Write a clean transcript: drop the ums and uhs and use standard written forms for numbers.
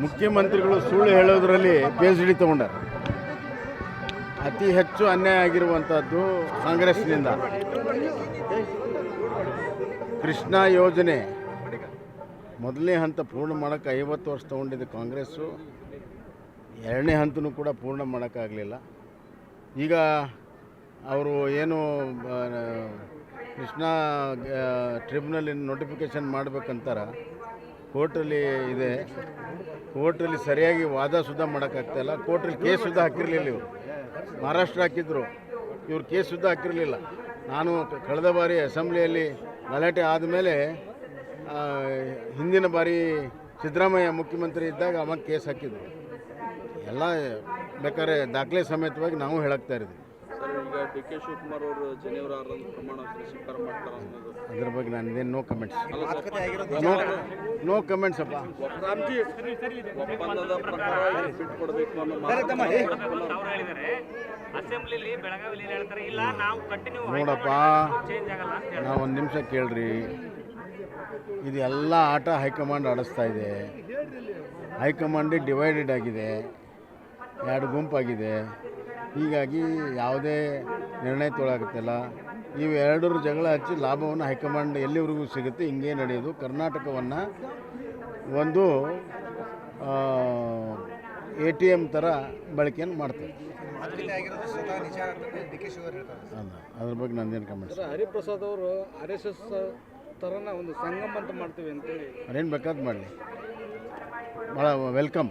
ಮುಖ್ಯಮಂತ್ರಿಗಳು ಸುಳ್ಳು ಹೇಳೋದರಲ್ಲಿ PhD ತಗೊಂಡಾರೆ. ಅತಿ ಹೆಚ್ಚು ಅನ್ಯಾಯ ಆಗಿರುವಂಥದ್ದು ಕಾಂಗ್ರೆಸ್ನಿಂದ. ಕೃಷ್ಣಾ ಯೋಜನೆ ಮೊದಲನೇ ಹಂತ ಪೂರ್ಣ ಮಾಡೋಕ್ಕೆ 50 ವರ್ಷ ತೊಗೊಂಡಿದ್ದು ಕಾಂಗ್ರೆಸ್ಸು. ಎರಡನೇ ಹಂತನೂ ಕೂಡ ಪೂರ್ಣ ಮಾಡೋಕ್ಕಾಗಲಿಲ್ಲ. ಈಗ ಅವರು ಏನು ಕೃಷ್ಣಾ ಟ್ರಿಬ್ಯುನಲಿನ ನೋಟಿಫಿಕೇಷನ್ ಮಾಡಬೇಕಂತಾರ, ಕೋರ್ಟಲ್ಲಿ ಇದೆ. ಕೋರ್ಟಲ್ಲಿ ಸರಿಯಾಗಿ ವಾದ ಸುದ್ದ ಮಾಡೋಕ್ಕಾಗ್ತಾಯಿಲ್ಲ. ಕೋರ್ಟಲ್ಲಿ ಕೇಸ್ ಸುದ್ದ ಹಾಕಿರಲಿಲ್ಲ. ಇವರು ಮಹಾರಾಷ್ಟ್ರ ಹಾಕಿದ್ರು, ಇವ್ರು ಕೇಸ್ ಸುದ್ದ ಹಾಕಿರಲಿಲ್ಲ. ನಾನು ಕಳೆದ ಬಾರಿ ಅಸೆಂಬ್ಲಿಯಲ್ಲಿ ಗಲಾಟೆ ಆದಮೇಲೆ ಹಿಂದಿನ ಬಾರಿ ಸಿದ್ದರಾಮಯ್ಯ ಮುಖ್ಯಮಂತ್ರಿ ಇದ್ದಾಗ ಅವಾಗ ಕೇಸ್ ಹಾಕಿದ್ರು. ಎಲ್ಲ ಬೇಕಾದ್ರೆ ದಾಖಲೆ ಸಮೇತವಾಗಿ ನಾವು ಹೇಳಕ್ತಾ ಇದ್ದೀವಿ. ಈಗ DK ಶಿವಕುಮಾರ್ ಅವರು ಜನವರಿ 6ರಂದು ಪ್ರಮಾಣ ಸ್ವೀಕಾರ ಮಾಡ್ತಾರೆ ಅನ್ನೋದು, ಅದ್ರ ಬಗ್ಗೆ ನಾನೇನು ನೋ ಕಮೆಂಟ್ಸ್. ನೋ ಕಮೆಂಟ್ಸ್ ಅಪ್ಪ. ಒಪ್ಪಂದದ ಪ್ರಕಾರ ಬಿಟ್ಕೊಡ್ಬೇಕು ಅನ್ನೋ ನೋಡಪ್ಪ, ನಾವು ಒಂದು ನಿಮಿಷ ಕೇಳ್ರಿ. ಇದೆಲ್ಲ ಆಟ ಹೈಕಮಾಂಡ್ ಆಡಿಸ್ತಾ ಇದೆ. ಹೈಕಮಾಂಡೇ ಡಿವೈಡೆಡ್ ಆಗಿದೆ, ಎರಡು ಗುಂಪಾಗಿದೆ. ಹೀಗಾಗಿ ಯಾವುದೇ ನಿರ್ಣಯ ತೊಗೊಳಕತ್ತಿಲ್ಲ. ಇವು ಎರಡರ ಜಗಳ ಹಚ್ಚಿ ಲಾಭವನ್ನು ಹೈಕಮಾಂಡ್ ಎಲ್ಲಿವರೆಗೂ ಸಿಗುತ್ತೆ ಹಿಂಗೆ ನಡೆಯೋದು. ಕರ್ನಾಟಕವನ್ನು ಒಂದು ATM ಥರ ಬಳಕೆಯನ್ನು ಮಾಡ್ತಾರೆ. ಅದ್ರ ಬಗ್ಗೆ ನಂದೇನು ಕಮೆಂಟ್ಸ್. ಹರಿಪ್ರಸಾದ್ ಅವರು RSS ಥರನ ಒಂದು ಸಂಗಮ ಅಂತ ಮಾಡ್ತೀವಿ ಅಂತೇಳಿ ಅದೇನು ಬೇಕಾದ್ ಮಾಡಲಿ, ಭಾಳ ವೆಲ್ಕಮ್.